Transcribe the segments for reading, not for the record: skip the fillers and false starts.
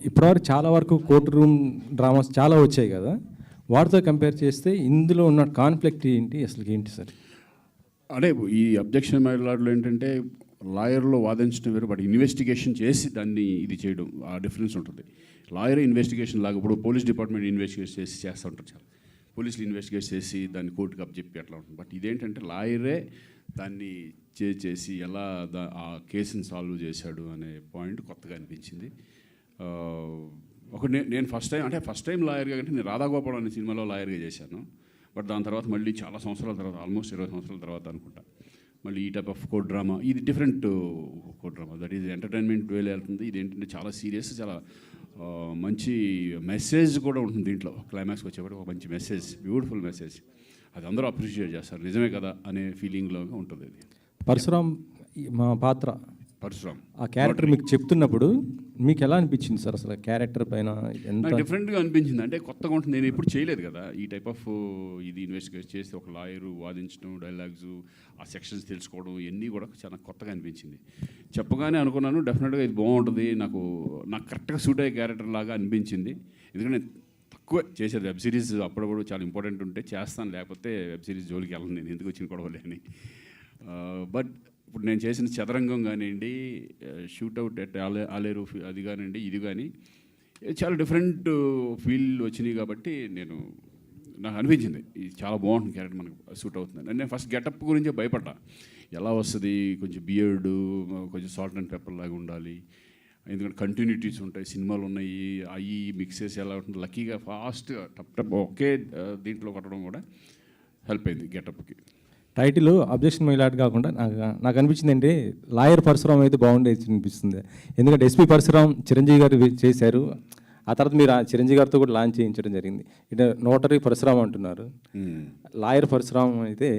ఇప్పటివరకు చాలా వరకు కోర్టు రూమ్ డ్రామాస్ చాలా వచ్చాయి కదా, వాటితో కంపేర్ చేస్తే ఇందులో ఉన్న కాన్ఫ్లిక్ట్ ఏంటి, అసలు ఏంటి సార్? అంటే ఈ అబ్జెక్షన్ మైలాడ్లో ఏంటంటే లాయర్లో వాదించడం వేరు, బట్ ఇన్వెస్టిగేషన్ చేసి దాన్ని ఇది చేయడం ఆ డిఫరెన్స్ ఉంటుంది. లాయర్ ఇన్వెస్టిగేషన్ లాగా ఇప్పుడు పోలీస్ డిపార్ట్మెంట్ ఇన్వెస్టిగేట్ చేసి చేస్తూ ఉంటారు, చాలా పోలీసులు ఇన్వెస్టిగేట్ చేసి దాన్ని కోర్టుకి అప్పచెప్పి అట్లా ఉంటుంది. బట్ ఇదేంటంటే లాయరే దాన్ని చేసి ఎలా ఆ కేసుని సాల్వ్ చేశాడు అనే పాయింట్ కొత్తగా అనిపించింది. నేను ఫస్ట్ టైం లాయర్గా అంటే నేను రాధాగోపాల్ అనే సినిమాలో లాయర్గా చేశాను. బట్ దాని తర్వాత మళ్ళీ చాలా సంవత్సరాల తర్వాత, ఆల్మోస్ట్ 20 సంవత్సరాల తర్వాత అనుకుంటా, మళ్ళీ ఈ టైప్ ఆఫ్ కోర్ట్ డ్రామా. ఇది different court drama, that is entertainment వేలో వెళ్తుంది. ఇది ఏంటంటే చాలా సీరియస్, చాలా మంచి మెసేజ్ కూడా ఉంటుంది దీంట్లో. క్లైమాక్స్కి వచ్చేప్పటికి ఒక మంచి మెసేజ్, బ్యూటిఫుల్ మెసేజ్, అది అందరూ అప్రిషియేట్ చేస్తారు, నిజమే కదా అనే ఫీలింగ్లో ఉంటుంది. ఇది పరశురామ్ మా పాత్ర, పరశురామ్ ఆ క్యారెక్టర్ మీకు చెప్తున్నప్పుడు మీకు ఎలా అనిపించింది సార్? అసలు క్యారెక్టర్ పైన ఎంత డిఫరెంట్గా అనిపించింది, అంటే కొత్తగా ఉంటుంది. నేను ఎప్పుడు చేయలేదు కదా ఈ టైప్ ఆఫ్ ఇది ఇన్వెస్టిగేట్ చేసి ఒక లాయరు వాదించడం, డైలాగ్స్, ఆ సెక్షన్స్ తెలుసుకోవడం, ఇవన్నీ కూడా చాలా కొత్తగా అనిపించింది. చెప్పగానే అనుకున్నాను డెఫినెట్గా ఇది బాగుంటుంది, నాకు కరెక్ట్గా సూట్ అయ్యే క్యారెక్టర్ లాగా అనిపించింది. ఎందుకంటే తక్కువ చేసేది వెబ్ సిరీస్, అప్పుడప్పుడు చాలా ఇంపార్టెంట్ ఉంటే చేస్తాను, లేకపోతే వెబ్ సిరీస్ జోలికి వెళ్ళను నేను, ఎందుకు వచ్చిన గొడవలే అని. బట్ ఇప్పుడు నేను చేసిన చదరంగం కానివ్వండి, షూట్అవుట్ ఎట్ ఆలేరు అది కానివ్వండి, ఇది కానీ చాలా డిఫరెంట్ ఫీల్ వచ్చినాయి. కాబట్టి నాకు అనిపించింది ఇది చాలా బాగుంటుంది, క్యారెక్టర్ మనకు సూట్ అవుతుంది. నేను ఫస్ట్ గెటప్ గురించే భయపడ్డా, ఎలా వస్తుంది, కొంచెం బియర్డు, కొంచెం సాల్ట్ అండ్ పెప్పర్ లాగా ఉండాలి, ఎందుకంటే కంటిన్యూటీస్ ఉంటాయి, సినిమాలు ఉన్నాయి, అవి మిక్సెస్ ఎలా ఉంటుంది. లక్కీగా ఫాస్ట్గా టప్ ఒకే దీంట్లో కొట్టడం కూడా హెల్ప్ అయింది గెటప్కి. టైటిల్ అబ్జెక్షన్ మైలాడ్ కాకుండా నాకు అనిపించింది అంటే లాయర్ పరశురామ్ అయితే బాగుండేది అనిపిస్తుంది. ఎందుకంటే ఎస్పీ పరశురామ్ చిరంజీవి గారు చేశారు, ఆ తర్వాత మీరు ఆ చిరంజీవి గారితో కూడా లాంచ్ చేయించడం జరిగింది. ఇటు నోటరీ పరశురామ్ అంటున్నారు, లాయర్ పరశురామ్ అయితే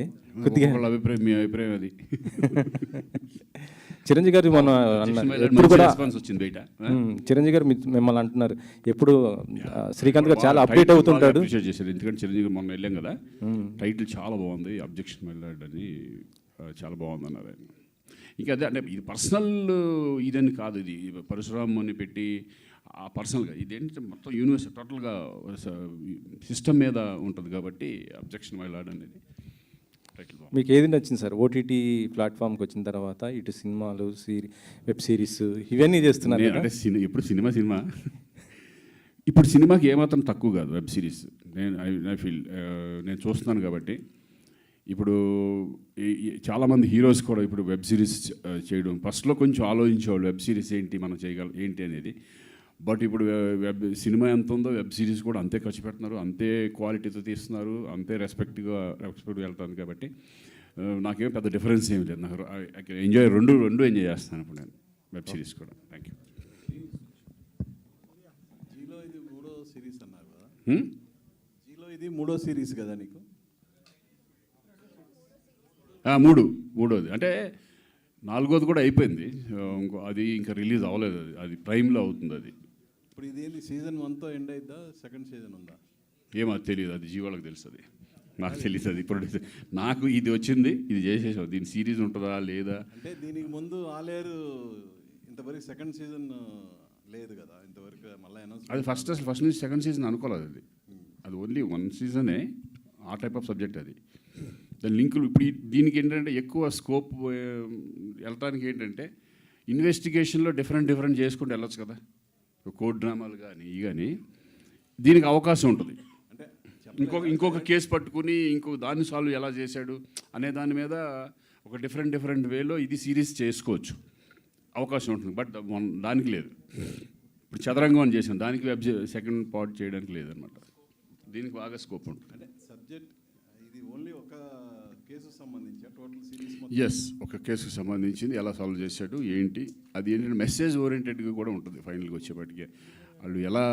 కొద్దిగా అభిప్రాయం, మీ అభిప్రాయం అది. చిరంజీవి గారు మొన్న ఎప్పుడు కూడా చిరంజీవి గారు మిమ్మల్ని అంటున్నారు, ఎప్పుడు శ్రీకాంత్ గారు చాలా అప్డేట్ అవుతుంటాడు. చేశారు, ఎందుకంటే చిరంజీవి గారు మొన్న వెళ్ళాం కదా, టైటిల్ చాలా బాగుంది, అబ్జెక్షన్ మైలాడ్ అని చాలా బాగుంది అన్నారు ఆయన. ఇంకా అదే అంటే ఇది పర్సనల్ ఇదని కాదు, ఇది పరశురామ్ అని పెట్టి ఆ పర్సనల్గా ఇదేంటంటే మొత్తం యూనివర్స్ టోటల్గా సిస్టమ్ మీద ఉంటుంది కాబట్టి అబ్జెక్షన్ మైలాడ్ అనేది. మీకు ఏది నచ్చింది సార్ ఓటీటీ ప్లాట్ఫామ్కి వచ్చిన తర్వాత? ఇటు సినిమాలు, వెబ్ సిరీస్ ఇవన్నీ చేస్తున్నారు అంటే ఎప్పుడు సినిమా ఇప్పుడు సినిమాకి ఏమాత్రం తక్కువ కాదు వెబ్ సిరీస్. ఐ ఫీల్ నేను చూస్తున్నాను కాబట్టి. ఇప్పుడు చాలామంది హీరోస్ కూడా ఇప్పుడు వెబ్ సిరీస్ చేయడం, ఫస్ట్లో కొంచెం ఆలోచించేవాళ్ళు వెబ్ సిరీస్ ఏంటి, మనం చేయగలం ఏంటి అనేది. బట్ ఇప్పుడు సినిమా ఎంత ఉందో వెబ్ సిరీస్ కూడా అంతే ఖర్చు పెడుతున్నారు, అంతే క్వాలిటీతో తీస్తున్నారు, అంతే రెస్పెక్ట్గా వెళ్తుంది. కాబట్టి నాకేం పెద్ద డిఫరెన్స్ ఏమి లేదు, నాకు ఎంజాయ్ రెండు ఎంజాయ్ చేస్తాను ఇప్పుడు నేను వెబ్ సిరీస్ కూడా. Thank you. జీలో ఇది మూడో సిరీస్ అన్నారు కదా, జీలో ఇది మూడో సిరీస్ కదా నీకు? మూడోది అంటే నాలుగోది కూడా అయిపోయింది, అది ఇంకా రిలీజ్ అవ్వలేదు, అది ప్రైమ్లో అవుతుంది. అది ఇప్పుడు ఇది సీజన్ 1తో ఎండ్ అయిద్దా, సెకండ్ సీజన్ ఉందా? ఏమో తెలియదు, అది జీవాళ్ళకి తెలుస్తుంది, నాకు తెలియదు. అది ప్రొడ్యూసర్ నాకు ఇది వచ్చింది, ఇది చేసేసాం, దీని సిరీస్ ఉంటుందా లేదా అంటే. దీనికి ముందు ఆలేరు ఇంతవరకు సెకండ్ సీజన్ లేదు కదా ఇంతవరకు, మళ్ళీ అనౌన్స్. అది ఫస్ట్ నుంచి సెకండ్ సీజన్ అనుకోలేదు, అది ఓన్లీ 1 సీజనే, ఆ టైప్ ఆఫ్ సబ్జెక్ట్ అది. దాని లింకులు ఇప్పుడు దీనికి ఏంటంటే ఎక్కువ స్కోప్ వెళ్ళటానికి ఏంటంటే ఇన్వెస్టిగేషన్లో డిఫరెంట్ చేసుకుంటూ వెళ్ళొచ్చు కదా, కోర్ట్ డ్రామాలు కానీ ఇవి కానీ, దీనికి అవకాశం ఉంటుంది. అంటే ఇంకొక కేసు పట్టుకుని దాన్ని సాల్వ్ ఎలా చేశాడు అనే దాని మీద ఒక డిఫరెంట్ వేలో ఇది సిరీస్ చేసుకోవచ్చు, అవకాశం ఉంటుంది. బట్ దానికి లేదు. ఇప్పుడు చదరంగం అని చేసాం, దానికి సెకండ్ పార్ట్ చేయడానికి లేదనమాట, దీనికి బాగా స్కోప్ ఉంటుంది. అంటే సబ్జెక్ట్ ఇది ఓన్లీ ఒక కేసుకు సంబంధించి టోటల్ సిరీస్? ఎస్, ఒక కేసుకు సంబంధించింది, ఎలా సాల్వ్ చేశాడు ఏంటి, అది ఏంటంటే మెసేజ్ ఓరియంటెడ్గా కూడా ఉంటుంది ఫైనల్గా వచ్చేప్పటికే, వాళ్ళు ఎలా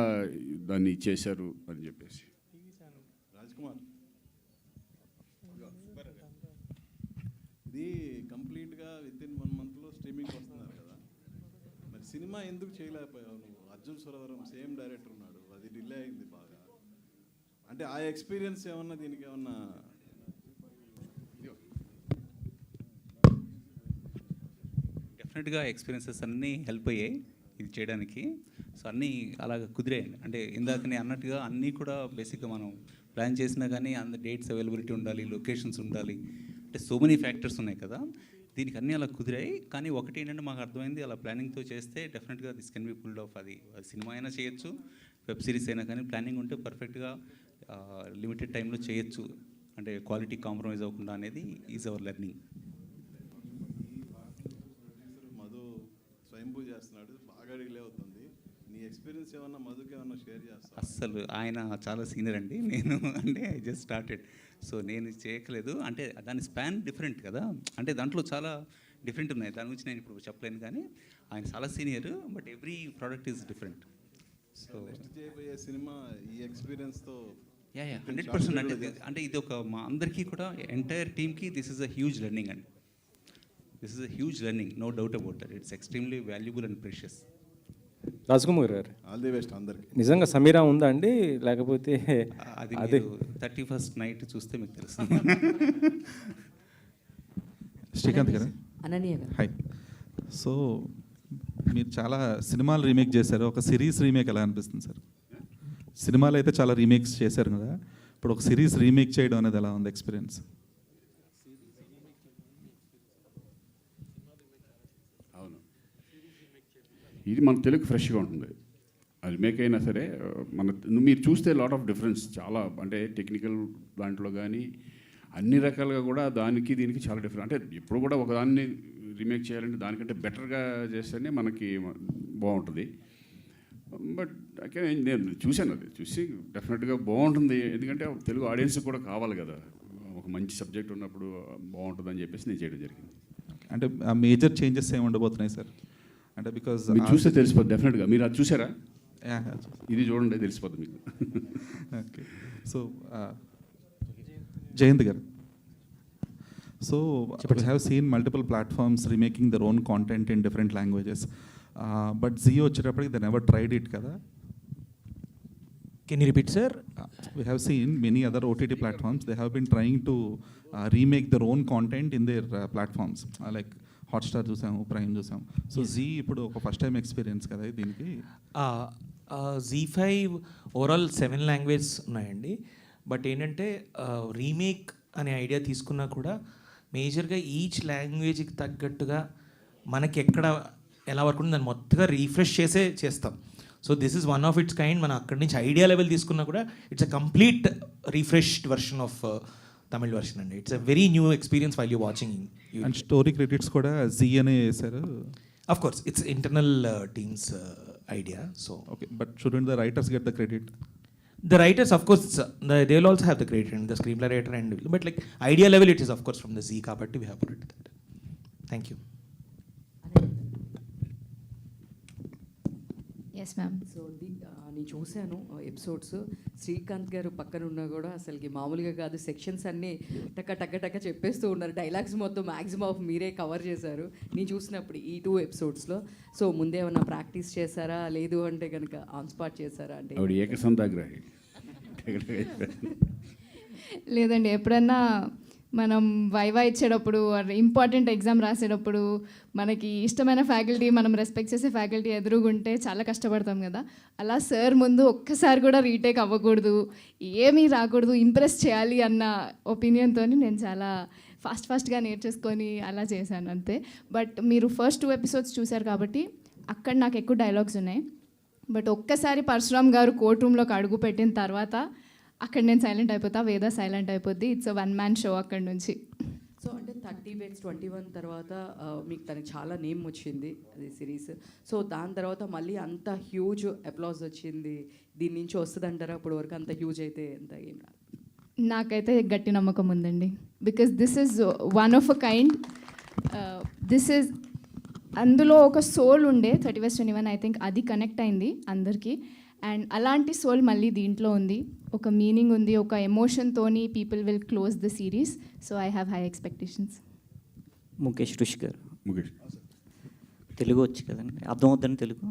దాన్ని ఇచ్చేశారు అని చెప్పేసి. రాజ్కుమార్, ఇది కంప్లీట్గా వితిన్ 1 monthలో స్ట్రీమింగ్ వస్తున్నారు కదా, మరి సినిమా ఎందుకు చేయలేకపోయావు నువ్వు? అర్జున్ సురవరం సేమ్ డైరెక్టర్ ఉన్నాడు, అది డిలే అయింది బాగా. అంటే ఆ ఎక్స్పీరియన్స్ ఏమన్నా దీనికి ఏమన్నా? డెఫినెట్గా ఎక్స్పీరియన్సెస్ అన్నీ హెల్ప్ అయ్యాయి. ఇది చేయడానికి. సో అన్నీ అలాగ కుదిరాయండి. అంటే ఇందాక నేను అన్నట్టుగా అన్నీ కూడా బేసిక్గా మనం ప్లాన్ చేసినా కానీ అంత డేట్స్ అవైలబిలిటీ ఉండాలి, లొకేషన్స్ ఉండాలి, అంటే సో మెనీ ఫ్యాక్టర్స్ ఉన్నాయి కదా. దీనికి అన్నీ అలా కుదిరాయి. కానీ ఒకటి ఏంటంటే మాకు అర్థమైంది, అలా ప్లానింగ్తో చేస్తే డెఫినెట్గా this can be pulled off. అది సినిమా అయినా చేయొచ్చు, వెబ్ సిరీస్ అయినా, కానీ ప్లానింగ్ ఉంటే పర్ఫెక్ట్గా లిమిటెడ్ టైంలో చేయొచ్చు, అంటే క్వాలిటీ కాంప్రమైజ్ అవ్వకుండా అనేది ఈజ్ అవర్ లెర్నింగ్. మధు స్వయంభూ చేస్తున్నాడు, బాగా డిలే అవుతుంది. నీ ఎక్స్పీరియన్స్ ఏమన్నా మధుకి ఏమన్నా షేర్ చేస్తా? అస్సలు ఆయన చాలా సీనియర్ అండి. నేను అంటే ఐ జస్ట్ స్టార్టెడ్, సో నేను చేయట్లేదు. అంటే దాని స్పాన్ డిఫరెంట్ కదా, అంటే దాంట్లో చాలా డిఫరెంట్ ఉన్నాయి. దాని గురించి నేను ఇప్పుడు చెప్పలేను, కానీ ఆయన చాలా senior, but every product is different. So next చేయబోయే సినిమా ఈ ఎక్స్పీరియన్స్తో 100%. అంటే ఇది ఒక మా అందరికీ కూడా ఎంటైర్ టీమ్కి this is a huge learning అండి. This is a huge learning, no doubt about that. It's extremely valuable and precious. Rajkumar garu, all the best అందరికి. నిజంగా సమీరా ఉందా అండి, లేకపోతే అది అదే 31st నైట్ చూస్తే మీకు తెలుస్తుంది. శ్రీకాంత్ గారు, అనన్య గారు. హాయ్. సో మీరు చాలా సినిమాలు రీమేక్ చేశారు, ఒక సిరీస్ రీమేక్ ఎలా అనిపిస్తుంది సార్? సినిమాలు అయితే చాలా రీమేక్స్ చేశారు కదా, ఇప్పుడు ఒక సిరీస్ రీమేక్ చేయడం అనేది ఎలా ఉంది ఎక్స్పీరియన్స్? అవును, ఇది మన తెలుగు ఫ్రెష్గా ఉంటుంది. అది మేక్ అయినా సరే మీరు చూస్తే లాట్ ఆఫ్ డిఫరెన్స్ చాలా, అంటే టెక్నికల్ దాంట్లో కానీ అన్ని రకాలుగా కూడా దానికి దీనికి చాలా డిఫరెంట్. అంటే ఇప్పుడు కూడా ఒకదాన్ని రీమేక్ చేయాలంటే దానికంటే బెటర్గా చేస్తేనే మనకి బాగుంటుంది. బట్ నేను చూశాను, అది చూసి డెఫినెట్గా బాగుంటుంది. ఎందుకంటే తెలుగు ఆడియన్స్ కూడా కావాలి కదా, ఒక మంచి సబ్జెక్ట్ ఉన్నప్పుడు బాగుంటుందని చెప్పేసి నేను చేయడం జరిగింది. అంటే మేజర్ చేంజెస్ ఏమి ఉండబోతున్నాయి సార్? అంటే బికాజ్ మీరు చూస్తే తెలిసిపోద్ది డెఫినెట్గా. మీరు అది చూసారా? ఇది చూడండి, తెలిసిపోద్ది మీకు. ఓకే. సో జయంత్ గారు, so we have seen multiple platforms remaking their own content in different languages, but Zee వచ్చేటప్పటికి they never tried it కదా. Can you repeat, sir? We have seen many other OTT platforms, they have been trying to remake their own content in their platforms, like Hotstar చూసాము, prime చూసాము. So Zee ఇప్పుడు ఒక first time experience కదా దీనికి. Z5 overall 7 languages ఉన్నాయండి. But ఏంటంటే remake అనే idea తీసుకున్నా కూడా మేజర్గా ఈచ్ లాంగ్వేజ్కి తగ్గట్టుగా మనకి ఎక్కడ ఎలా వర్క్ ఉంటుంది దాన్ని మొత్తగా రీఫ్రెష్ చేస్తాం. So this is one of its kind. మనం అక్కడి నుంచి ఐడియా లెవెల్ తీసుకున్నా కూడా it's a complete refreshed version of Tamil version అండి. It's a very new experience while you watching. And story credits కూడా Zee అనే వేశారు. Of course it's internal teams idea. So okay, but shouldn't the writers get the credit? The writers, of course, they will also have the credit, and the screenplay writer, and but like idea level, it is of course from the Zee kabatti we have put it that. Thank you. Yes ma'am. So నేను చూశాను episodes. Srikanth గారు పక్కన ఉన్నా కూడా అసలుకి మామూలుగా కాదు, sections అన్నీ టక్క చెప్పేస్తూ ఉన్నారు. డైలాగ్స్ మొత్తం మ్యాక్సిమం ఆఫ్ మీరే కవర్ చేశారు నేను చూసినప్పుడు ఈ 2 ఎపిసోడ్స్లో. సో ముందే ఏమన్నా ప్రాక్టీస్ చేశారా, లేదు అంటే కనుక ఆన్ స్పాట్ చేశారా? అంటే ఆవిడ ఏకసంతాగ్రహి. లేదండి, ఎప్పుడన్నా మనం వైవా ఇచ్చేటప్పుడు ఇంపార్టెంట్ ఎగ్జామ్ రాసేటప్పుడు మనకి ఇష్టమైన ఫ్యాకల్టీ, మనం రెస్పెక్ట్ చేసే ఫ్యాకల్టీ ఎదురుగుంటే చాలా కష్టపడతాం కదా. అలా సార్ ముందు ఒక్కసారి కూడా రీటేక్ అవ్వకూడదు, ఏమీ రాకూడదు, ఇంప్రెస్ చేయాలి అన్న ఒపీనియన్తో నేను చాలా ఫాస్ట్గా నేర్చేసుకొని అలా చేశాను అంతే. బట్ మీరు ఫస్ట్ 2 ఎపిసోడ్స్ చూశారు కాబట్టి అక్కడ నాకు ఎక్కువ డైలాగ్స్ ఉన్నాయి. బట్ ఒక్కసారి పరశురామ్ గారు కోర్ట్ రూమ్లోకి అడుగు పెట్టిన తర్వాత అక్కడ నేను సైలెంట్ అయిపోతా, వేద సైలెంట్ అయిపోద్ది. ఇట్స్ అ 1 man షో అక్కడ నుంచి. సో అంటే 30 Bets 21 తర్వాత మీకు తనకి చాలా నేమ్ వచ్చింది అది సిరీస్. సో దాని తర్వాత మళ్ళీ అంత హ్యూజ్ అప్లాజ్ వచ్చింది. దీని నుంచి వస్తుంది అంటారా? అప్పటి వరకు అంత హ్యూజ్ అయితే ఎంత ఏం రాదు. నాకైతే గట్టి నమ్మకం ఉందండి. Because this is one of a kind. This is అందులో ఒక సోల్ ఉండే 30 Bets 21 ఐ థింక్ అది కనెక్ట్ అయింది అందరికీ. అండ్ అలాంటి సోల్ మళ్ళీ దీంట్లో ఉంది, ఒక మీనింగ్ ఉంది, ఒక ఎమోషన్తోని people will close the series. So I have high expectations. Mukesh Rishi garu, Mukesh Telugu వచ్చు కదండి, అర్థం అవుతుందని తెలుగు?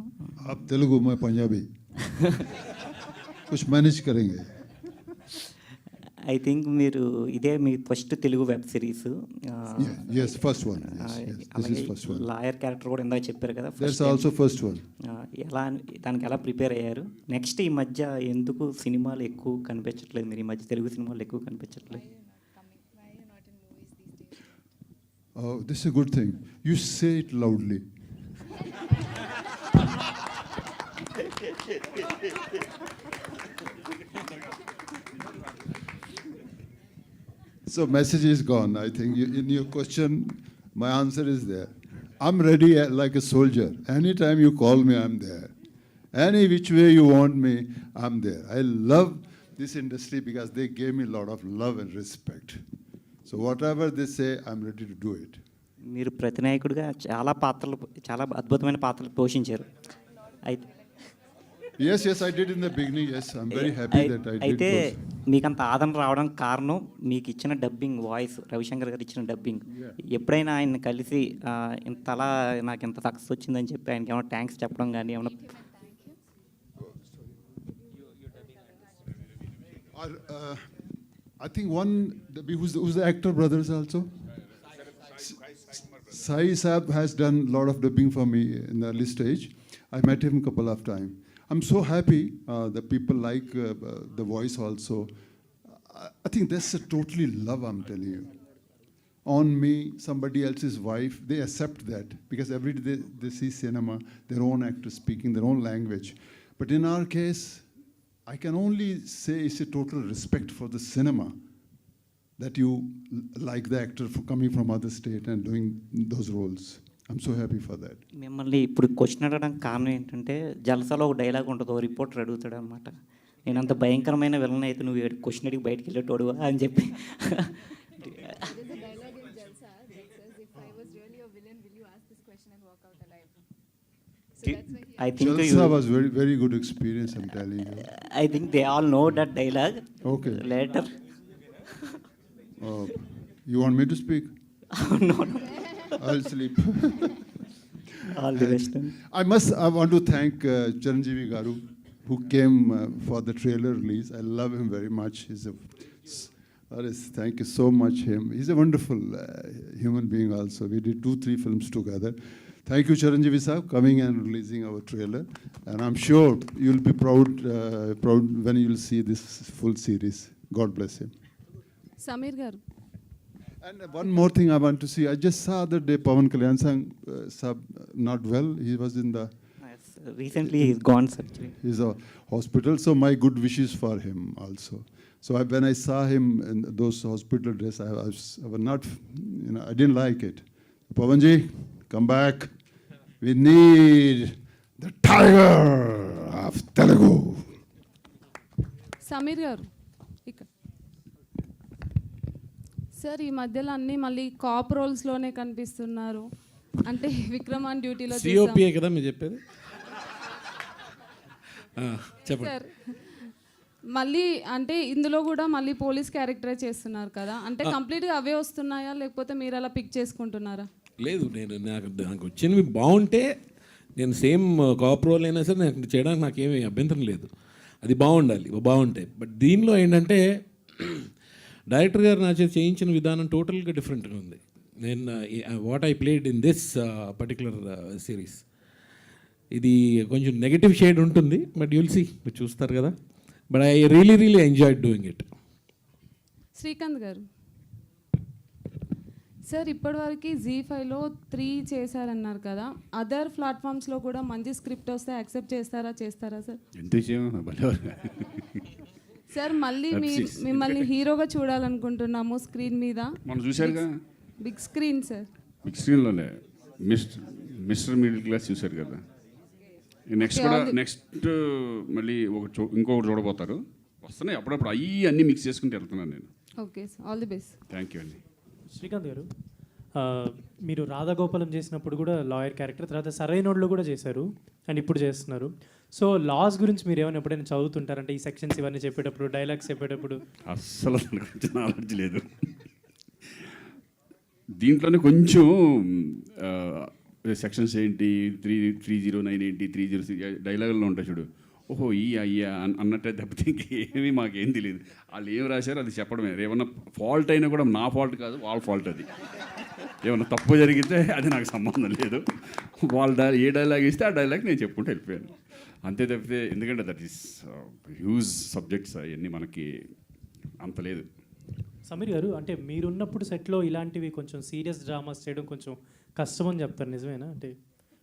आप तेलुगु, मैं पंजाबी कुछ मैनेज करेंगे. ఐ థింక్ మీరు ఇదే మీ ఫస్ట్ Telugu web series. Yes, first one. Yes, yes. This is first one. Lawyer character కూడా ఇందాక చెప్పారు కదా. That's also first one. దానికి ఎలా ప్రిపేర్ అయ్యారు? నెక్స్ట్ ఈ మధ్య ఎందుకు సినిమాలు ఎక్కువ కనిపించట్లేదు, మీరు ఈ మధ్య తెలుగు సినిమాలు ఎక్కువ కనిపించట్లేదు? Oh, this is a good thing. You say it loudly. So message is gone. I think in your question, my answer is there. I'm ready like a soldier. Anytime you call me, I'm there. Any which way you want me, I'm there. I love this industry because they gave me a lot of love and respect. So whatever they say, I'm ready to do it. మీరు ప్రతినాయకుడిగా చాలా అద్భుతమైన పాత్రలు పోషించారు. అయితే Yes, I did in the beginning. Yes, I'm very happy that I did అయితే those. మీకు అంత ఆదరణ రావడానికి కారణం మీకు ఇచ్చిన డబ్బింగ్ వాయిస్, రవిశంకర్ గారు ఇచ్చిన డబ్బింగ్. ఎప్పుడైనా ఆయన కలిసి ఇంతలా నాకు ఇంత సక్సెస్ వచ్చిందని చెప్పి ఆయనకి ఏమైనా థ్యాంక్స్ చెప్పడం కానీ ఏమైనా? I think who's the actor brothers also? Sai Saab has done a lot of dubbing for me in the early stage. I met him a couple of times. I'm so happy that people like the voice also. I think that's a totally love, I'm telling you. On me, somebody else's wife, they accept that because every day they see cinema, their own actors speaking their own language. But in our case, I can only say it's a total respect for the cinema that you like the actor for coming from other state and doing those roles. I'm so happy for that. మిమ్మల్ని ఇప్పుడు question అడగడానికి కారణం ఏంటంటే, జలసాలో ఒక dialogue ఉంటుంది, reporter అడుగుతాడు అనమాట, నేను అంత భయంకరమైన విలన్ అయితే నువ్వు క్వశ్చన్ అడిగి బయటకు వెళ్ళేటోడు అని చెప్పి. I think Jalsa was very, very good experience, I'm telling you. I think they all know that dialogue. Okay. Later. You want me to speak? No. I'll sleep. All the best. I want to thank Chiranjeevi Garu, who came for the trailer release. I love him very much. Thank you so much, him. He's a wonderful human being also. We did 2-3 films together. Thank you, Chiranjeevi Saab, coming and releasing our trailer. And I'm sure you'll be proud when you'll see this full series. God bless him. Samir Garu. And one more thing I want to see. I just saw the day Pawan Kalyan Saab not well. He was in the... Yes, recently he's gone surgery. He's a hospital. So my good wishes for him also. So when I saw him in those hospital dress, I was not, I didn't like it. Pawanji, come back. We need the tiger of Telugu. Samir Garu. Sir, ఈ మధ్యలో అన్నీ మళ్ళీ cap రోల్స్లోనే కనిపిస్తున్నారు. అంటే విక్రమాన్ డ్యూటీలో COPA కదా మీరు చెప్పేది. చెప్పండి సార్. మళ్ళీ అంటే ఇందులో కూడా మళ్ళీ పోలీస్ క్యారెక్టరే చేస్తున్నారు కదా, అంటే కంప్లీట్గా అవే వస్తున్నాయా లేకపోతే మీరు అలా పిక్ చేసుకుంటున్నారా? లేదు, నాకు వచ్చినవి బాగుంటే నేను సేమ్ కాప్ రోల్ అయినా సరే నాకు చేయడానికి నాకేమీ అభ్యంతరం లేదు. అది బాగుంటాయి. బట్ దీనిలో ఏంటంటే డైరెక్టర్ గారు నా చేత చేయించిన విధానం టోటల్గా డిఫరెంట్గా ఉంది. నేను what I played in this particular series, ఇది కొంచెం నెగటివ్ షేడ్ ఉంటుంది. బట్ యుల్ సీ, మీరు చూస్తారు కదా. But I really enjoyed doing it. Srikanth గారు సార్, ఇప్పటివరకు ZEE5లో 3 చేశారన్నారు కదా, అదర్ ప్లాట్ఫామ్స్లో కూడా మంచి స్క్రిప్ట్ వస్తే యాక్సెప్ట్ చేస్తారా సార్? సార్, మళ్ళీ మిమ్మల్ని హీరోగా చూడాలనుకుంటున్నాము స్క్రీన్ మీద. మనం చూశారుగా, బిగ్ స్క్రీన్ సార్. బిగ్ స్క్రీన్లోనే మిస్టర్ మిడిల్ క్లాస్ చూశారు కదా. నెక్స్ట్ మళ్ళీ ఇంకొకటి చూడబోతారు. వస్తున్నాయి అప్పుడప్పుడు, అన్నీ మిక్స్ చేసుకుంటూ వెళ్తున్నాను నేను. Okay sir, all the best. Thank you అండి. శ్రీకాంత్ గారు, మీరు రాధాగోపాలం చేసినప్పుడు కూడా లాయర్ క్యారెక్టర్, తర్వాత సరైనోడ్లో కూడా చేశారు అండ్ ఇప్పుడు చేస్తున్నారు. సో లాస్ గురించి మీరు ఏమైనా ఎప్పుడైనా చదువుతుంటారంటే ఈ సెక్షన్స్ ఇవన్నీ చెప్పేటప్పుడు, డైలాగ్స్ చెప్పేటప్పుడు? అస్సలు దాని గురించి నాలెడ్జ్ లేదు. దీంట్లోనే కొంచెం సెక్షన్స్ ఏంటి, 309 ఏంటి, 306 డైలాగుల్లో ఉంటాయి చూడు, ఓహో ఈ అయ్యా అన్నట్టే తప్పితే ఇంకేమీ మాకేం తెలియదు. వాళ్ళు ఏం రాశారో అది చెప్పడమే. ఏమన్నా ఫాల్ట్ అయినా కూడా నా ఫాల్ట్ కాదు, వాళ్ళ ఫాల్ట్ అది. ఏమన్నా తప్పు జరిగితే అది నాకు సంబంధం లేదు. వాళ్ళు ఏ డైలాగ్ ఇస్తే ఆ డైలాగ్ నేను చెప్పుకుంటూ వెళ్ళిపోయాను అంతే తప్పితే. ఎందుకంటే దట్ ఈస్ హ్యూజ్ సబ్జెక్ట్స్, అవన్నీ మనకి అంత లేదు. సమీర్ గారు, అంటే మీరున్నప్పుడు సెట్లో ఇలాంటివి కొంచెం సీరియస్ డ్రామాస్ చేయడం కొంచెం కష్టం అని చెప్తారు, నిజమేనా? అంటే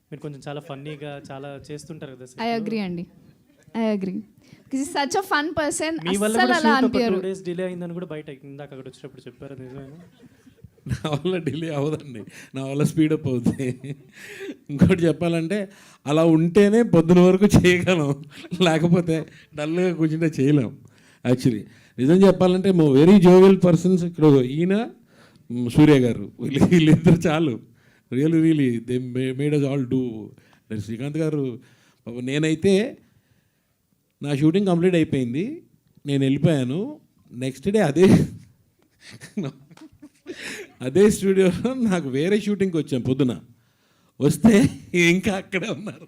మీరు కొంచెం చాలా ఫన్నీగా చాలా చేస్తుంటారు కదా. ఐ అగ్రీ అండి, I agree. Because such a fun person. మీ వల్ల అస్సలు కూడా అలా shoot ఒక అనిపించరు. 2 days డిలే అయిందని కూడా బయట ఇందాక అక్కడ వచ్చేటప్పుడు చెప్పారు, నిజమేనా? నా వల్ల డిలే అవ్వదండి, నా వల్ల స్పీడప్ అవుతుంది. ఇంకోటి చెప్పాలంటే అలా ఉంటేనే పొద్దున వరకు చేయగలం, లేకపోతే డల్గా కూర్చుంటే చేయలేం. యాక్చువల్లీ నిజం చెప్పాలంటే వెరీ జోవియల్ పర్సన్స్ ఇక్కడ ఈయన సూర్య గారు, వీళ్ళిద్దరు చాలు. Really they made us all do. Srikanth గారు, నేనైతే నా షూటింగ్ కంప్లీట్ అయిపోయింది, నేను వెళ్ళిపోయాను. నెక్స్ట్ డే అదే స్టూడియోలో నాకు వేరే షూటింగ్కి వచ్చాను. పొద్దున వస్తే ఇంకా అక్కడే ఉన్నారు,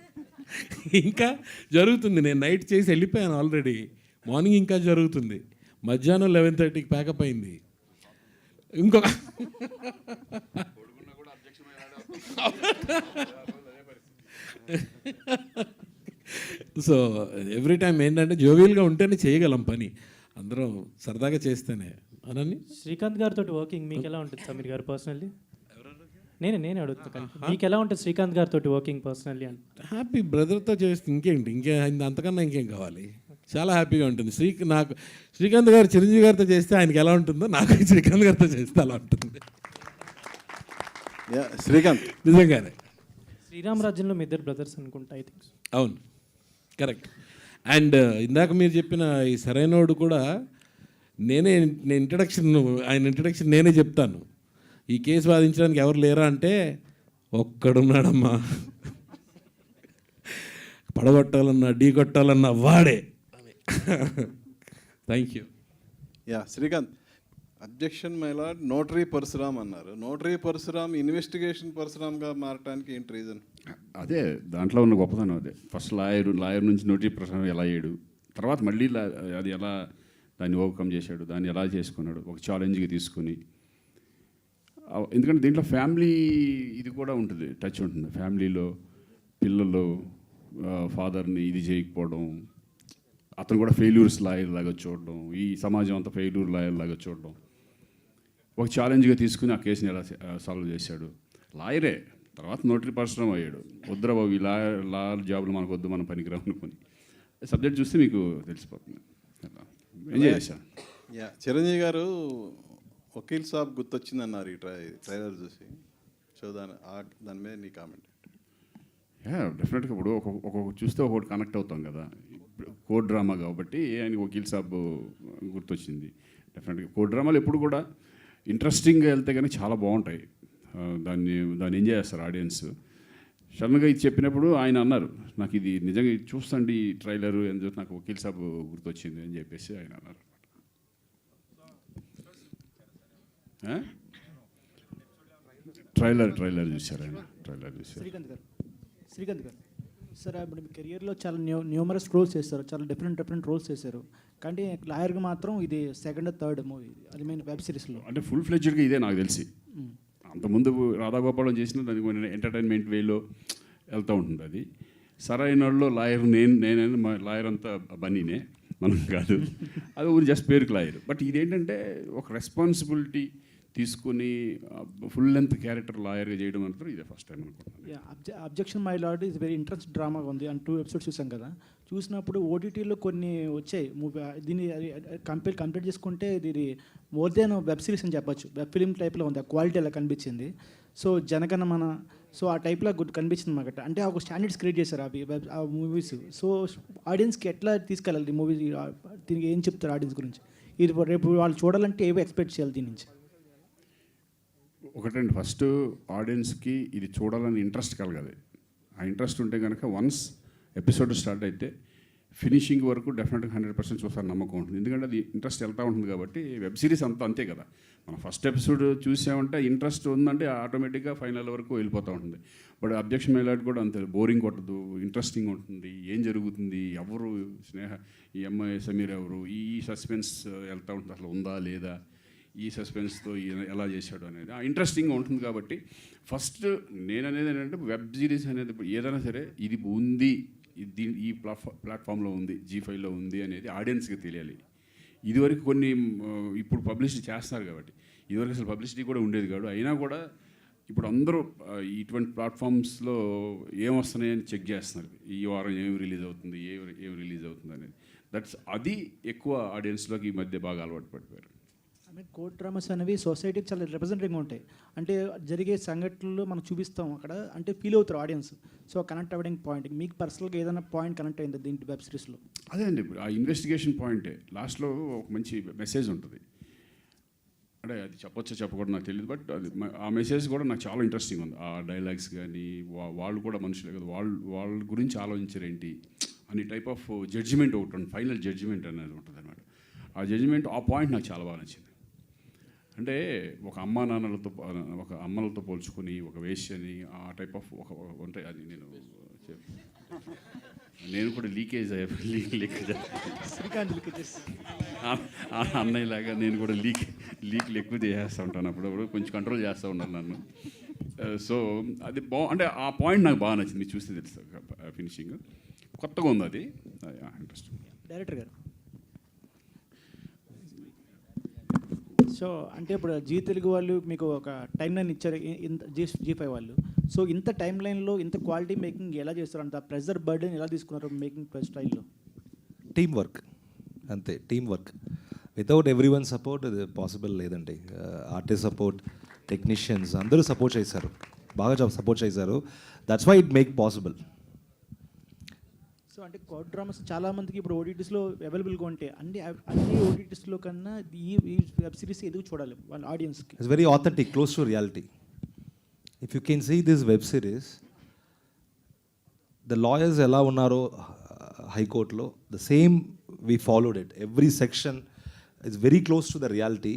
ఇంకా జరుగుతుంది. నేను నైట్ చేసి వెళ్ళిపోయాను ఆల్రెడీ, మార్నింగ్ ఇంకా జరుగుతుంది. మధ్యాహ్నం 11:30కి ప్యాకప్ అయింది. ఇంకొక సో ఎవ్రీ టైం ఏంటంటే జోవియల్గా ఉంటేనే చేయగలం పని, అందరం సరదాగా చేస్తేనే. అనని శ్రీకాంత్ గారితో వర్కింగ్ మీకు ఎలా ఉంటుంది సమీర్ గారు పర్సనల్లీ? నేనే అడుగుతాను, మీకు ఎలా ఉంటుంది శ్రీకాంత్ గారితో వర్కింగ్ పర్సనల్లీ? అంటే హ్యాపీ, బ్రదర్తో చేస్తే ఇంకేంటి, అంతకన్నా ఇంకేం కావాలి. చాలా హ్యాపీగా ఉంటుంది. నాకు శ్రీకాంత్ గారు చిరంజీవి గారితో చేస్తే ఆయనకి ఎలా ఉంటుందో నాకు శ్రీకాంత్ గారితో చేస్తే అలా ఉంటుంది. శ్రీకాంత్ నిజంగానే శ్రీరామ్ రాజ్యంలో మీ ఇద్దరు బ్రదర్స్ అనుకుంటా, ఐ థింక్. అవును, కరెక్ట్. అండ్ ఇందాక మీరు చెప్పిన ఈ సరైనోడు కూడా ఆయన ఇంట్రడక్షన్ నేనే చెప్తాను. ఈ కేసు వాదించడానికి ఎవరు లేరా అంటే ఒక్కడున్నాడమ్మా, పడగొట్టాలన్నా ఢీ కొట్టాలన్నా వాడే. Thank you. Srikanth, objection my lord, notary Parashuram అన్నారు. నోటరీ పరశురామ్ ఇన్వెస్టిగేషన్ పరశురామ్గా మారడానికి ఏంటి రీజన్? అదే దాంట్లో ఉన్న గొప్పతనం అదే. ఫస్ట్ లాయర్ నుంచి నోటరీ పరశురామ్ ఎలా అయ్యాడు, తర్వాత మళ్ళీ అది ఎలా దాన్ని ఓవర్కమ్ చేశాడు, దాన్ని ఎలా చేసుకున్నాడు ఒక ఛాలెంజ్గా తీసుకుని. ఎందుకంటే దీంట్లో ఫ్యామిలీ ఇది కూడా ఉంటుంది, టచ్ ఉంటుంది. ఫ్యామిలీలో పిల్లలు ఫాదర్ని ఇది చేయకపోవడం, అతను కూడా ఫెయిల్యూర్స్ లాయర్ లాగా చూడడం, ఈ సమాజం అంతా ఫెయిల్యూర్ లాయర్ లాగా చూడడం, ఒక ఛాలెంజ్గా తీసుకుని ఆ కేసుని ఎలా సాల్వ్ చేశాడు. లాయరే, తర్వాత నోటరీ పరశురామ్ అయ్యాడు. వద్దురా బాబు, ఈ లాయర్ జాబులు మనకు వద్దు, మనం పనికిరాం అనుకుని. సబ్జెక్ట్ చూస్తే మీకు తెలిసిపోతుంది. ఎంజాయ్ చేశాను. చిరంజీవి గారు వకీల్ సాబ్ గుర్తొచ్చిందన్నారు ఈ ట్రైలర్ చూసి. సో దాని మీద నీ కామెంట్? డెఫినెట్గా ఇప్పుడు ఒక్కొక్క చూస్తే ఒక్కొక్కటి కనెక్ట్ అవుతాం కదా. కోడ్ డ్రామా కాబట్టి ఆయనకి వకీల్ సాబ్ గుర్తొచ్చింది. డెఫినెట్గా కోడ్ డ్రామాలు ఎప్పుడు కూడా ఇంట్రెస్టింగ్గా వెళ్తే కానీ చాలా బాగుంటాయి. దాన్ని ఎంజాయ్ చేస్తారు ఆడియన్స్. సడన్గా ఇది చెప్పినప్పుడు ఆయన అన్నారు, నాకు ఇది నిజంగా చూస్తండి ఈ ట్రైలర్ అని చెప్పి నాకు వకీల్ సాబ్ గుర్తొచ్చింది అని చెప్పేసి ఆయన అన్నారు. ట్రైలర్ చూశారు ఆయన, ట్రైలర్ చూశారు. శ్రీకాంత్ గారు సార్, ఇప్పుడు మీ కెరియర్లో చాలా న్యూమరస్ రోల్స్ చేస్తారు, చాలా డిఫరెంట్ రోల్స్ చేశారు. కానీ లాయర్గా మాత్రం ఇది సెకండ్ థర్డ్ మూవీ, అది మెయిన్ వెబ్ సిరీస్లో. అంటే ఫుల్ ఫ్లెడ్జ్డ్గా ఇదే నాకు తెలిసి. అంతకుముందు రాధాగోపాలం చేసిన దానికి కొన్ని ఎంటర్టైన్మెంట్ వేలో వెళ్తూ ఉంటుంది. అది సరైన వాళ్ళు లాయర్ నేనే మా లాయర్ అంతా బన్నీనే, మనం కాదు. అది ఊరి జస్ట్ పేరుకి లాయర్. బట్ ఇదేంటంటే ఒక రెస్పాన్సిబిలిటీ తీసుకుని ఫుల్ లెంత్ క్యారెక్టర్ లాయర్గా చేయడం అంటారు, ఇదే ఫస్ట్ టైం అనుకుంటున్నాను. Objection my lord is very interest డ్రామాగా ఉంది. అండ్ 2 ఎపిసోడ్స్ చూసాం కదా. చూసినప్పుడు ఓటీటీలో కొన్ని వచ్చాయి మూవీ, దీన్ని కంప్లీట్ చేసుకుంటే ఇది మోర్ దెన్ వెబ్ సిరీస్ అని చెప్పొచ్చు. వెబ్ ఫిలిం టైప్లో ఉంది, ఆ క్వాలిటీ అలా కనిపించింది. సో జనగణమన, సో ఆ టైప్లో కనిపించింది అనమాట. అంటే ఒక స్టాండర్డ్స్ క్రియేట్ చేశారు ఆ మూవీస్. సో ఆడియన్స్కి ఎట్లా తీసుకెళ్ళాలి ఈ మూవీ, దీనికి ఏం చెప్తారు ఆడియన్స్ గురించి? ఇది రేపు వాళ్ళు చూడాలంటే ఏవో ఎక్స్పెక్ట్ చేయాలి దీని నుంచి? ఒకటండి, ఫస్ట్ ఆడియన్స్కి ఇది చూడాలని ఇంట్రెస్ట్ కలగాలి. ఆ ఇంట్రెస్ట్ ఉంటే కనుక వన్స్ ఎపిసోడ్ స్టార్ట్ అయితే ఫినిషింగ్ వరకు డెఫినెట్గా 100% చూస్తాను నమ్మకం ఉంటుంది. ఎందుకంటే అది ఇంట్రెస్ట్ వెళ్తూ ఉంటుంది కాబట్టి. వెబ్ సిరీస్ అంతా అంతే కదా, మనం ఫస్ట్ ఎపిసోడ్ చూసామంటే ఇంట్రెస్ట్ ఉందంటే ఆటోమేటిక్గా ఫైనల్ వరకు వెళ్ళిపోతూ ఉంటుంది. బట్ అబ్జెక్షన్ మైలాట్ కూడా అంతే, బోరింగ్ కొట్టదు, ఇంట్రెస్టింగ్ ఉంటుంది. ఏం జరుగుతుంది, ఎవరు స్నేహ, ఈ అమ్మాయి సమీర్ ఎవరు, ఈ సస్పెన్స్ వెళ్తూ ఉంటుంది, అసలు ఉందా లేదా, ఈ సస్పెన్స్తో ఎలా చేశాడు అనేది ఇంట్రెస్టింగ్గా ఉంటుంది. కాబట్టి ఫస్ట్ నేను అనేది ఏంటంటే వెబ్ సిరీస్ అనేది ఏదైనా సరే ఇది ఉంది, ఈ ప్లాట్ఫామ్లో ఉంది, G5లో ఉంది అనేది ఆడియన్స్కి తెలియాలి. ఇదివరకు కొన్ని ఇప్పుడు పబ్లిసిటీ చేస్తున్నారు కాబట్టి, ఇదివరకు అసలు పబ్లిసిటీ కూడా ఉండేది కాదు. అయినా కూడా ఇప్పుడు అందరూ ఇటువంటి ప్లాట్ఫామ్స్లో ఏం వస్తున్నాయని చెక్ చేస్తున్నారు. ఈ వారం ఏమి రిలీజ్ అవుతుంది, ఏమి రిలీజ్ అవుతుంది అనేది. అది ఎక్కువ ఆడియన్స్లోకి ఈ మధ్య బాగా అలవాటు పడిపోయారు. ఐ మీన్ కోర్ట్ డ్రామాస్ అనేవి సొసైటీకి చాలా రిప్రజెంటేటివ్గా ఉంటాయి. అంటే జరిగే సంఘటనలు మనం చూపిస్తాం అక్కడ, అంటే ఫీల్ అవుతారు ఆడియన్స్. సో కనెక్ట్ అవ్వడానికి పాయింట్, మీకు పర్సనల్గా ఏదైనా పాయింట్ కనెక్ట్ అయింది దీంట్లో వెబ్ సిరీస్లో? అదే అండి, ఇప్పుడు ఆ ఇన్వెస్టిగేషన్ పాయింటే లాస్ట్లో ఒక మంచి మెసేజ్ ఉంటుంది. అంటే అది చెప్పొచ్చో చెప్పకూడదు నాకు తెలియదు, బట్ అది ఆ మెసేజ్ కూడా నాకు చాలా ఇంట్రెస్టింగ్ ఉంది. ఆ డైలాగ్స్ కానీ వాళ్ళు కూడా మనుషులే కదా, వాళ్ళ గురించి ఆలోచించారేంటి అని టైప్ ఆఫ్ జడ్జిమెంట్ ఒకటి ఉంటుంది, ఫైనల్ జడ్జిమెంట్ అనేది ఉంటుంది అనమాట. ఆ జడ్జిమెంట్, ఆ పాయింట్ నాకు చాలా బాగా నచ్చింది. అంటే ఒక అమ్మలతో పోల్చుకొని ఒక వేష్యని ఆ టైప్ ఆఫ్ ఒక ఉంటాయి. అది నేను కూడా లీకేజ్ అన్నయ్యలాగా నేను కూడా లీక్లు ఎక్కువ చేస్తూ ఉంటాను, అప్పుడప్పుడు కొంచెం కంట్రోల్ చేస్తూ ఉన్నాను నన్ను. సో అది అంటే ఆ పాయింట్ నాకు బాగా నచ్చింది. మీరు చూస్తే తెలుస్తుంది, ఫినిషింగ్ కొత్తగా ఉంది, అది ఇంట్రెస్టింగ్. డైరెక్టర్ గారు, సో అంటే ఇప్పుడు జీ తెలుగు వాళ్ళు మీకు ఒక టైం లైన్ ఇచ్చారు, G5 వాళ్ళు. సో ఇంత టైం లైన్లో ఇంత క్వాలిటీ మేకింగ్ ఎలా చేస్తారు, అంత ప్రెజర్ బర్డెన్ ఎలా తీసుకున్నారు మేకింగ్ స్టైల్లో? టీమ్ వర్క్ అంతే, team work. Without every one support అది పాసిబుల్ లేదండి. ఆర్టిస్ట్ సపోర్ట్, టెక్నీషియన్స్ అందరూ సపోర్ట్ చేశారు, బాగా సపోర్ట్ చేశారు. That's why it make possible. So అంటే కోర్ట్ డ్రామాస్ చాలామందికి ఇప్పుడు ఓటీటీస్లో అవైలబుల్గా ఉంటాయి. అన్ని ఓటీటీస్లో కన్నా ఈ వెబ్ సిరీస్ ఎందుకు చూడాలి వాళ్ళ ఆడియన్స్కి? It's very authentic, close to reality. If you can see this web series, the lawyers ఎలా ఉన్నారో హైకోర్టులో, the same we followed it. Every section it's very close to the reality.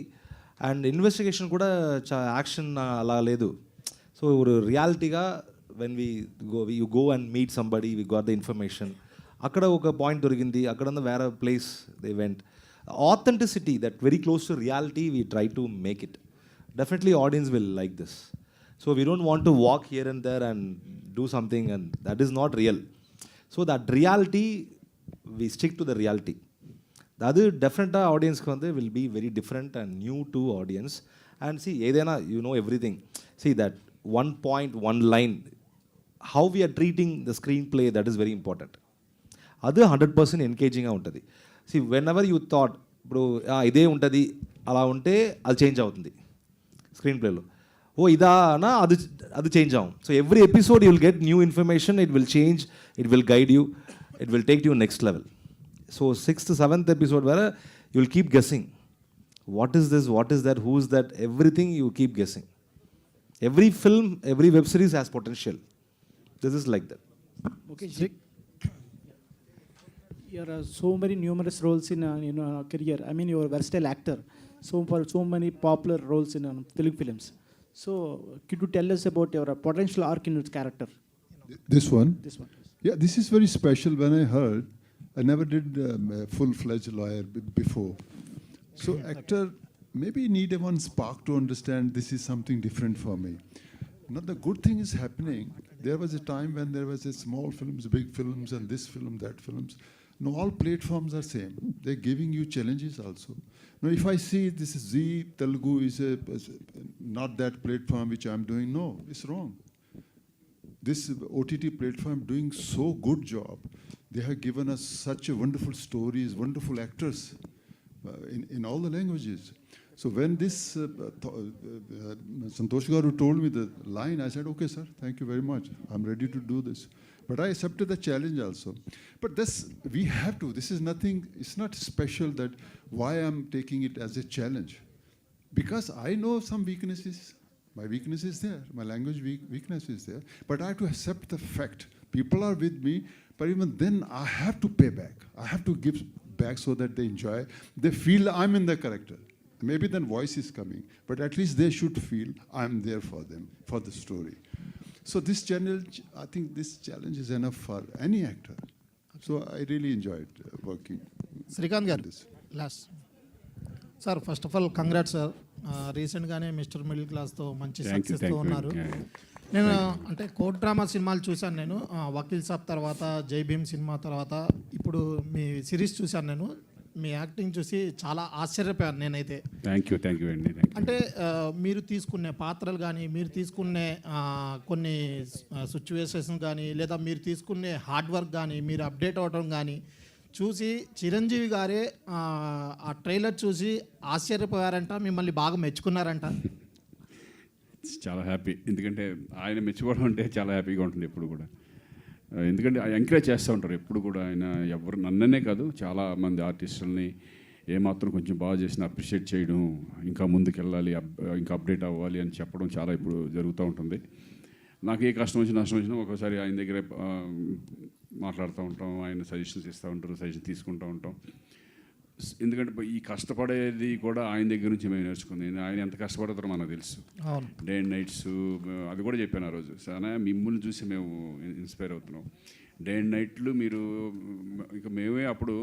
And investigation కూడా action అలా లేదు. సో రియాలిటీగా when you go and meet somebody, we got the information, అక్కడ ఒక పాయింట్ దొరికింది, అక్కడ వేరే place they went. Authenticity, that very close to reality, we try to make it. Definitely audience will like this. So we don't want to walk here and there and do something and that is not real. So that reality, we stick to the reality. అది డెఫినెట్గా ఆడియన్స్కి வந்து will be very different and new to audience. And see ఏదైనా you know everything, see that 1 point 1 line, how we are treating the screenplay, that is very important. అది 100% ఎంగేజింగ్గా ఉంటుంది. See when ever you thought ఇప్పుడు ఇదే ఉంటుంది అలా ఉంటే అది change అవుతుంది స్క్రీన్ ప్లేలో. ఓ ఇదానా అది చేంజ్ అవ్వం. So every episode you will get new information, it will change, it will guide you, it will take you next level. So 6th 7th episode వరకు you will keep guessing, what is this, what is that, who is that, everything you keep guessing. Every film, every web series has potential. This is like that. Okay, you are so many numerous roles in career. I mean, you are a versatile actor. So many popular roles in Telugu films. So, could you tell us about your potential arc in your character? This one? This one. Yeah, this is very special. When I heard, I never did a full-fledged lawyer before. So, actor maybe need one spark to understand this is something different for me. Now the good thing is happening. There was a time when there was a small films, big films, and this film, that films. Now all platforms are same. They're giving you challenges also. Now if I see this is Zee Telugu is not that platform which I'm doing, no, it's wrong. This OTT platform doing so good job. They have given us such a wonderful stories, wonderful actors in all the languages. So when this Santosh Garu told me the line, I said, okay, sir, thank you very much. I'm ready to do this. But I accepted the challenge also. But this, we have to, this is nothing, it's not special that why I'm taking it as a challenge. Because I know some weaknesses. My weakness is there, my language weakness is there. But I have to accept the fact People are with me, but even then I have to pay back. I have to give back so that they enjoy. They feel I'm in the character. Maybe then voice is coming, but at least they should feel I'm there for them, for the story. So this challenge, I think this challenge is enough for any actor. So I really enjoyed working. Srikanth గారు this. Last sir first of all congrats sir రీసెంట్గానే mister middle క్లాస్తో మంచి సక్సెస్తో ఉన్నారు. నేను అంటే court drama సినిమాలు చూశాను నేను, వకీల్ సాబ్ తర్వాత జై భీమ్ సినిమా తర్వాత ఇప్పుడు మీ సిరీస్ చూశాను నేను. మీ యాక్టింగ్ చూసి చాలా ఆశ్చర్యపోయాను నేనైతే. థ్యాంక్ యూ అండి. అంటే మీరు తీసుకునే పాత్రలు కానీ, మీరు తీసుకునే కొన్ని సిచ్యువేషన్స్ కానీ, లేదా మీరు తీసుకునే హార్డ్ వర్క్ కానీ, మీరు అప్డేట్ అవ్వడం కానీ చూసి చిరంజీవి గారే ఆ ట్రైలర్ చూసి ఆశ్చర్యపోయారంట, మిమ్మల్ని బాగా మెచ్చుకున్నారంట. చాలా హ్యాపీ, ఎందుకంటే ఆయన మెచ్చుకోవడం అంటే చాలా హ్యాపీగా ఉంటుంది ఎప్పుడు కూడా. ఎందుకంటే ఎంకరేజ్ చేస్తూ ఉంటారు ఎప్పుడు కూడా ఆయన. ఎవరు నన్ననే కాదు, చాలా మంది ఆర్టిస్టులని ఏమాత్రం కొంచెం బాగా చేసిన అప్రిషియేట్ చేయడం, ఇంకా ముందుకెళ్ళాలి, ఇంకా అప్డేట్ అవ్వాలి అని చెప్పడం చాలా ఇప్పుడు జరుగుతూ ఉంటుంది. నాకు ఏ కష్టం వచ్చినా నష్టం వచ్చినా ఒకసారి ఆయన దగ్గర మాట్లాడుతూ ఉంటాం, ఆయన సజెషన్స్ ఇస్తూ ఉంటారు, సజెషన్ తీసుకుంటూ ఉంటాం. ఎందుకంటే ఈ కష్టపడేది కూడా ఆయన దగ్గర నుంచి మేము నేర్చుకుంది. ఆయన ఎంత కష్టపడతారో మనకు తెలుసు. డే అండ్ నైట్స్ అది కూడా చెప్పాను ఆ రోజు. చాలా మిమ్మల్ని చూసి మేము ఇన్స్పైర్ అవుతున్నాం. డే అండ్ నైట్లు మీరు ఇక మేమే అప్పుడు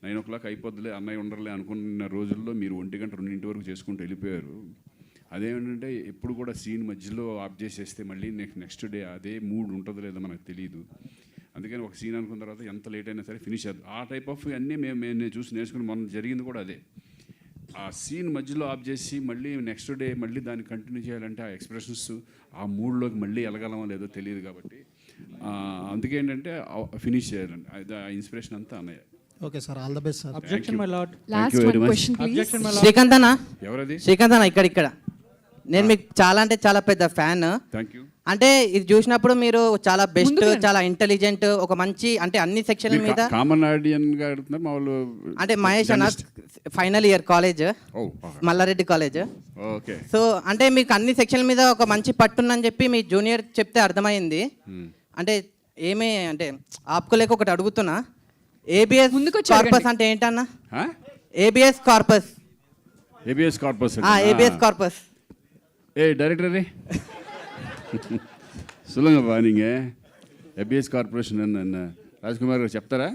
9 o'clock అయిపోద్దులే అన్నయ్య ఉండరులే అనుకున్న రోజుల్లో మీరు 1 గంట 2 వరకు చేసుకుంటూ వెళ్ళిపోయారు. అదేంటంటే ఎప్పుడు కూడా సీన్ మధ్యలో ఆఫ్ చేసేస్తే మళ్ళీ నెక్స్ట్ డే అదే మూడ్ ఉంటుందో లేదో మనకు తెలియదు. అందుకని ఒక సీన్ అనుకున్న తర్వాత ఎంత లేట్ అయినా సరే ఫినిష్ అవుతుంది. ఆ టైప్ ఆఫ్ అన్నీ మేము చూసి నేర్చుకుని మొన్న జరిగింది కూడా అదే. ఆ సీన్ మధ్యలో ఆఫ్ చేసి మళ్ళీ నెక్స్ట్ డే మళ్ళీ దాన్ని కంటిన్యూ చేయాలంటే ఆ ఎక్స్ప్రెషన్స్ ఆ మూడ్లోకి మళ్ళీ వెళ్ళగలమో లేదో తెలియదు. కాబట్టి అందుకే ఏంటంటే ఫినిష్ చేయాలండి. అది ఆ ఇన్స్పిరేషన్ అంతా అన్నయ్య. Okay sir, all the best sir. Objection my lord. Last one question please. Srikanth అన్న, ఎవరది? శ్రీకాంత్ అన్న ఇక్కడ నేను మీకు చాలా అంటే చాలా పెద్ద ఫ్యాన్. Thank you. అంటే ఇది చూసినప్పుడు మీరు చాలా బెస్ట్, చాలా ఇంటెలిజెంట్, ఒక మంచి అంటే అన్ని సెక్షన్ల మీద కామన్ ఆడియన్గా అడుగుతున్నారు మా వాళ్ళు. అంటే మహేష్ అన్న final year college, Mallareddy college. Okay. So అంటే మీకు అన్ని సెక్షన్ల మీద ఒక మంచి పట్టుందని చెప్పి మీ జూనియర్ చెప్తే అర్థమైంది. అంటే ఏమీ అంటే ఆపుకోలేక ఒకటి అడుగుతున్నా, ఏబిఎస్ కార్పస్ అంటే ఏంటన్నా? ABS corpus. ABS corpus. ABS corpus. Director சொல்லுங்கப்பா நீங்கள் ஏபிஎஸ் கார்பரேஷன் என்ன రాజ్కుమార్ గారు చెప్తారా?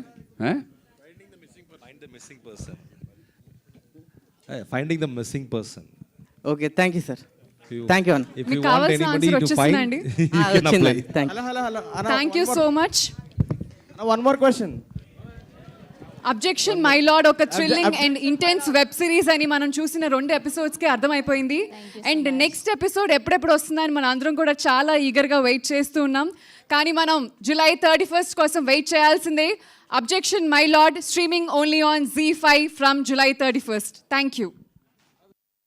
Finding the missing person. Okay, thank you sir. Thank you అన్న. If you want anybody to find, you can apply. Thank you so much. One more question. Objection my lord ఒక thrilling and intense web series అని మనం చూసిన 2 ఎపిసోడ్స్కి అర్థమైపోయింది. And next episode ఎప్పుడెప్పుడు వస్తుందని మనం అందరం కూడా చాలా ఈగర్గా వెయిట్ చేస్తూ ఉన్నాం. కానీ మనం July 31st కోసం వెయిట్ చేయాల్సిందే. Objection my lord streaming only on ZEE5 from July 31st. Thank you.